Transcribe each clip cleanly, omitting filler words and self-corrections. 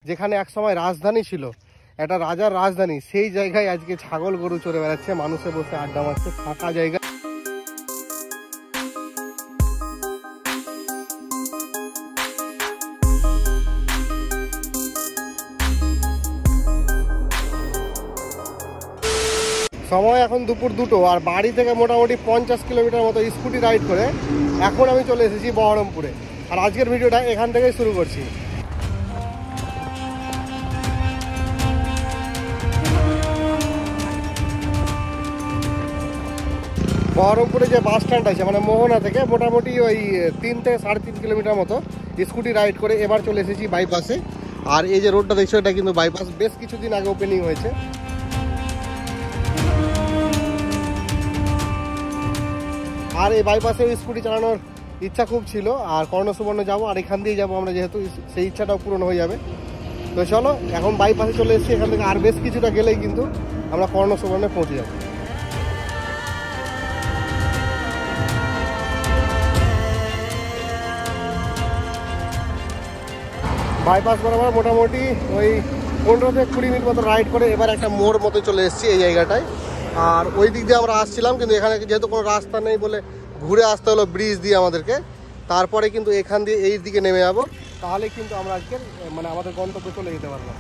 যেখানে একসময় রাজধানী ছিল, একটা রাজার রাজধানী, সেই জায়গায় আজকে ছাগল গরু চড়ে বেড়াচ্ছে, মানুষে বসে আড্ডা মারছে, ফাঁকা জায়গা। সময় এখন দুপুর 2টো, আর বাড়ি থেকে মোটামুটি 50 কিলোমিটার মতো স্কুটি রাইড করে এখন আমি চলে এসেছি বহরমপুরে। আর আজকের ভিডিওটা এখান থেকেই শুরু করছি। বহরমপুরে যে বাস স্ট্যান্ড আছে, মানে মোহনা থেকে মোটামুটি ওই 3 থেকে 3.5 কিলোমিটার মতো স্কুটি রাইড করে এবার চলে এসেছি বাইপাসে। আর এই যে রোডটা দেখছো, এটা কিন্তু বাইপাস বেশ কিছুদিন আগে ওপেনিং হয়েছে। আর এই বাইপাসে স্কুটি চালানোর ইচ্ছা খুব ছিল, আর কর্ণসুবর্ণ যাবো, আর এখান দিয়ে যাবো আমরা, যেহেতু সেই ইচ্ছাটাও পূরণ হয়ে যাবে। তো চলো, এখন বাইপাসে চলে এসেছি, এখান থেকে আর বেশ কিছুটা গেলেই কিন্তু আমরা কর্ণসুবর্ণে পৌঁছে যাবো। বাইপাস বরাবর মোটামুটি ওই 15 থেকে 20 মিনিট মতো রাইড করে এবার একটা মোড় মতো চলে এসেছি এই জায়গাটায়। আর ওই দিক দিয়ে আমরা আসছিলাম, কিন্তু এখানে যেহেতু কোনো রাস্তা নেই বলে ঘুরে আসতে হলো ব্রিজ দিয়ে আমাদেরকে। তারপরে কিন্তু এখান দিয়ে এই দিকে নেমে যাবো, তাহলে কিন্তু আমরা আজকে মানে আমাদের গন্তব্যে চলে যেতে পারবো।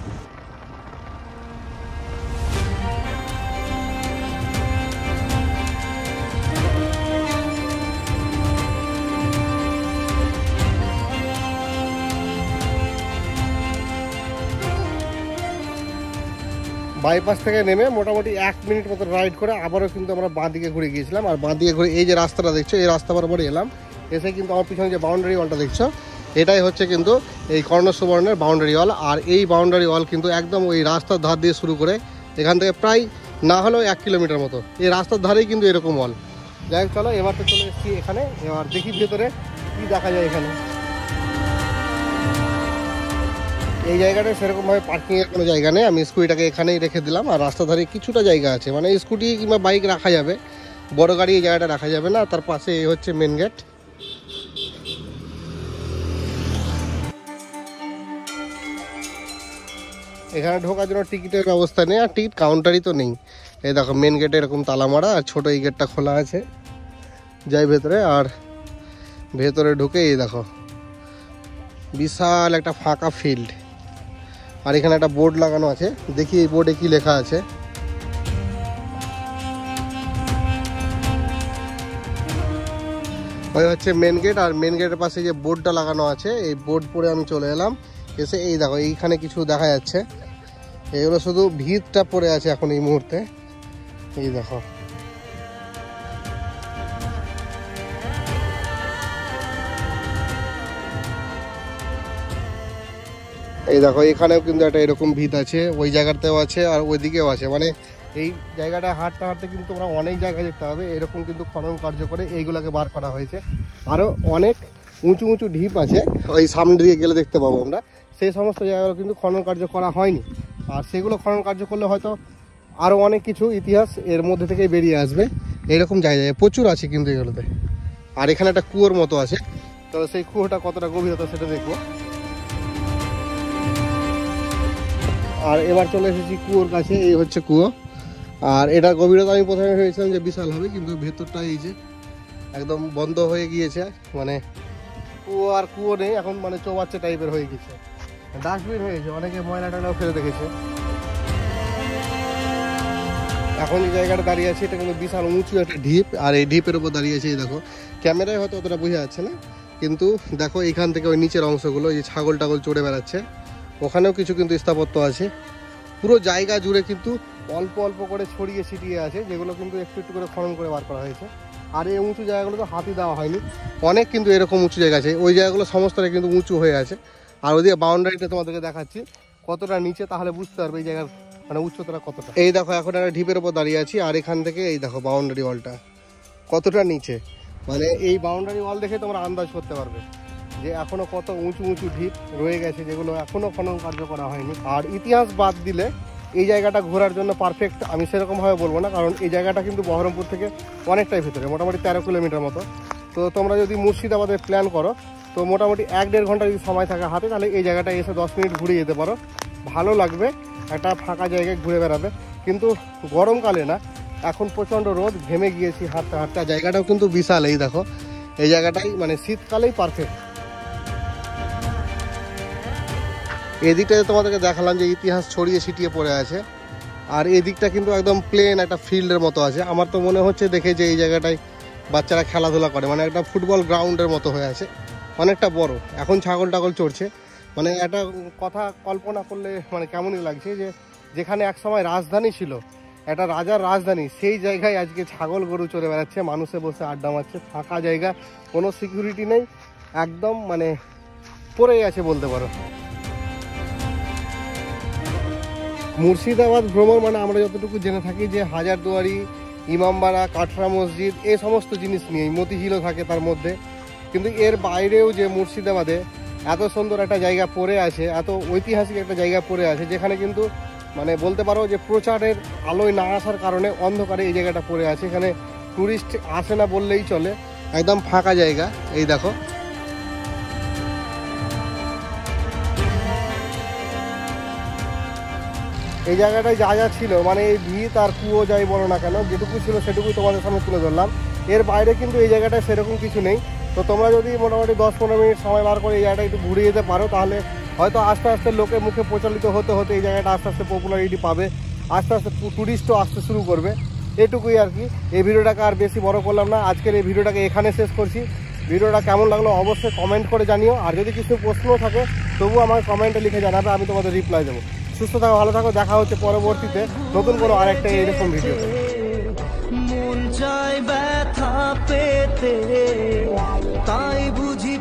বাইপাস থেকে নেমে মোটামুটি 1 মিনিট মতো রাইড করে আবারও কিন্তু আমরা বাঁ দিকে ঘুরে গিয়েছিলাম। আর বাঁ দিকে ঘুরে এই যে রাস্তাটা দেখছো, এই রাস্তা বরাবর এলাম। এসে কিন্তু আমার পিছনে যে বাউন্ডারি ওয়ালটা দেখছো, এটাই হচ্ছে কিন্তু এই কর্ণসুবর্ণের বাউন্ডারি ওয়াল। আর এই বাউন্ডারি ওয়াল কিন্তু একদম ওই রাস্তার ধার দিয়ে শুরু করে এখান থেকে প্রায় না হলেও 1 কিলোমিটার মতো এই রাস্তার ধারেই কিন্তু এরকম ওয়াল। যাই হোক, চলো এবার তো চলে এসেছি এখানে, এবার দেখি ভেতরে কি দেখা যায়। এখানে এই জায়গাটা সেরকমভাবে পার্কিংয়ের কোনো জায়গা নেই, আমি স্কুটিটাকে এখানেই রেখে দিলাম। আর রাস্তা ধারে কিছুটা জায়গা আছে, মানে স্কুটি কিংবা বাইক রাখা যাবে, বড় গাড়ি এই জায়গাটা রাখা যাবে না। তার পাশে এই হচ্ছে মেন গেট। এখানে ঢোকার জন্য টিকিটের ব্যবস্থা নেই, আর টিকিট কাউন্টারই তো নেই। এই দেখো মেন গেটে এরকম তালা মারা, আর ছোটো এই গেটটা খোলা আছে। যাই ভেতরে, আর ভেতরে ঢুকে এই দেখো বিশাল একটা ফাঁকা ফিল্ড। আর এখানে একটা বোর্ড লাগানো আছে, দেখি এই বোর্ডে কি লেখা আছে। ওই হচ্ছে মেন গেট, আর মেন গেটের পাশে যে বোর্ডটা লাগানো আছে, এই বোর্ড পরে আমি চলে এলাম। এসে এই দেখো এইখানে কিছু দেখা যাচ্ছে, এগুলো শুধু ভিতটা পড়ে আছে এখন এই মুহূর্তে। এই দেখো এই দেখো এখানেও কিন্তু একটা এরকম ভিত আছে, ওই জায়গাতেও আছে, আর ওইদিকেও আছে। মানে এই জায়গাটা হাঁটতে হাঁটতে কিন্তু তোমরা অনেক জায়গায় যেতে হবে। এরকম কিন্তু খনন কার্য করে এইগুলোকে বার করা হয়েছে। আরও অনেক উঁচু উঁচু ঢিপ আছে, ওই সামনে দিকে গেলে দেখতে পাবো আমরা। সেই সমস্ত জায়গাগুলো কিন্তু খনন কার্য করা হয়নি, আর সেগুলো খনন কার্য করলে হয়তো আরও অনেক কিছু ইতিহাস এর মধ্যে থেকেই বেরিয়ে আসবে। এরকম জায়গায় প্রচুর আছে কিন্তু এগুলোতে। আর এখানে একটা কুয়োর মতো আছে, তো সেই কুয়োটা কতটা গভীরতা সেটা দেখবো। আর এবার চলে এসেছি কুয়োর কাছে, এই হচ্ছে কুয়ো। আর এটার গভীরতা আমি প্রথমে ভেবেছিলাম যে বিশাল হবে, কিন্তু ভেতরটা এই যে একদম বন্ধ হয়ে গিয়েছে, মানে কুয়ো আর কুয়ো নেই এখন, মানে চৌবাচ্চা টাইপের হয়ে গেছে, ডাস্টবিন হয়েছে, অনেকে ময়লা টয়লাও ফেলে রেখেছে। এখন যে জায়গাটা দাঁড়িয়ে আছে এটা কিন্তু বিশাল উঁচু একটা ঢিপ, আর এই ঢিপের উপর দাঁড়িয়ে আছে। এই দেখো ক্যামেরায় হয়তো অতটা বোঝা যাচ্ছে না, কিন্তু দেখো এইখান থেকে ওই নিচের অংশগুলো, এই যে ছাগল টাগল চড়ে বেড়াচ্ছে, ওখানেও কিছু কিন্তু স্থাপত্য আছে। পুরো জায়গা জুড়ে কিন্তু অল্প অল্প করে ছড়িয়ে ছিটিয়ে আছে, যেগুলো কিন্তু একটু একটু করে খনন করে বার করা হয়েছে। আর এই উঁচু জায়গাগুলো তো হাতি দেওয়া হয়নি, অনেক কিন্তু এরকম উঁচু জায়গা আছে, ওই জায়গাগুলো সমস্তটা কিন্তু উঁচু হয়ে আছে। আর ওইদিকে বাউন্ডারিটা তোমাদেরকে দেখাচ্ছি কতটা নিচে, তাহলে বুঝতে পারবে এই জায়গার মানে উচ্চতাটা কতটা। এই দেখো এখন একটা ঢিপের উপর দাঁড়িয়ে আছি, আর এখান থেকে এই দেখো বাউন্ডারি ওয়ালটা কতটা নিচে। মানে এই বাউন্ডারি ওয়াল দেখে তোমরা আন্দাজ করতে পারবে যে এখনো কত উঁচু উঁচু ঢিপ রয়ে গেছে, যেগুলো এখনো খনন কার্য করা হয়নি। আর ইতিহাস বাদ দিলে এই জায়গাটা ঘোরার জন্য পারফেক্ট আমি সেরকমভাবে বলবো না, কারণ এই জায়গাটা কিন্তু বহরমপুর থেকে অনেকটাই ভিতরে, মোটামুটি 13 কিলোমিটার মতো। তো তোমরা যদি মুর্শিদাবাদের প্ল্যান করো তো মোটামুটি 1-1.5 ঘন্টা যদি সময় থাকে হাতে, তাহলে এই জায়গাটা এসে 10 মিনিট ঘুরে যেতে পারো, ভালো লাগবে একটা ফাঁকা জায়গায় ঘুরে বেড়াবে। কিন্তু গরমকালে না, এখন প্রচণ্ড রোদ, ঘেমে গিয়েছি হাঁটতে হাঁটতে। জায়গাটাও কিন্তু বিশাল, এই দেখো এই জায়গাটাই মানে শীতকালেই পারফেক্ট। এদিকটাতে তোমাদেরকে দেখালাম যে ইতিহাস ছড়িয়ে ছিটিয়ে পড়ে আছে, আর এদিকটা কিন্তু একদম প্লেন একটা ফিল্ডের মতো আছে। আমার তো মনে হচ্ছে দেখে যে এই জায়গাটায় বাচ্চারা খেলাধুলা করে, মানে একটা ফুটবল গ্রাউন্ডের মতো হয়ে আছে, অনেকটা বড়। এখন ছাগল টাগল চড়ছে, মানে একটা কথা কল্পনা করলে মানে কেমনই লাগছে যে যেখানে একসময় রাজধানী ছিল, একটা রাজার রাজধানী, সেই জায়গায় আজকে ছাগল গরু চড়ে বেড়াচ্ছে, মানুষে বসে আড্ডা মারছে, ফাঁকা জায়গা, কোনো সিকিউরিটি নেই, একদম মানে পড়েই আছে বলতে পারো। মুর্শিদাবাদ ভ্রমণ মানে আমরা যতটুকু জেনে থাকি যে হাজারদুয়ারি, ইমামবাড়া, কাটরা মসজিদ, এই সমস্ত জিনিস নিয়ে, মতিঝিলও থাকে তার মধ্যে। কিন্তু এর বাইরেও যে মুর্শিদাবাদে এত সুন্দর একটা জায়গা পড়ে আছে, এত ঐতিহাসিক একটা জায়গা পড়ে আছে, যেখানে কিন্তু মানে বলতে পারো যে প্রচারের আলোয় না আসার কারণে অন্ধকারে এই জায়গাটা পড়ে আছে। এখানে টুরিস্ট আসে না বললেই চলে, একদম ফাঁকা জায়গা। এই দেখো এই জায়গাটায় যা যা ছিল, মানে এই ভিত আর কুয়ো যাই বলো না কেন, যেটুকু ছিল সেটুকুই তোমাদের সামনে তুলে ধরলাম। এর বাইরে কিন্তু এই জায়গাটায় সেরকম কিছু নেই। তো তোমরা যদি মোটামুটি 10-15 মিনিট সময় বার করে এই জায়গাটা একটু ঘুরে যেতে পারো, তাহলে হয়তো আস্তে আস্তে লোকের মুখে প্রচলিত হতে হতে এই জায়গাটা আস্তে আস্তে পপুলারিটি পাবে, আস্তে আস্তে টুরিস্টও আসতে শুরু করবে। এটুকুই আর কি। এই ভিডিওটাকে আর বেশি বড় করলাম না, আজকের এই ভিডিওটাকে এখানে শেষ করছি। ভিডিওটা কেমন লাগলো অবশ্যই কমেন্ট করে জানিও, আর যদি কিছু প্রশ্নও থাকে তবুও আমাকে কমেন্টে লিখে জানাবে, আমি তোমাদের রিপ্লাই দেবো। সুস্থ থাকো, ভালো থাকো, দেখা হচ্ছে পরবর্তীতে নতুন কোনো আরেকটা এরকম ভিডিও। মন চায় ব্যথা পেতে, তাই বুঝি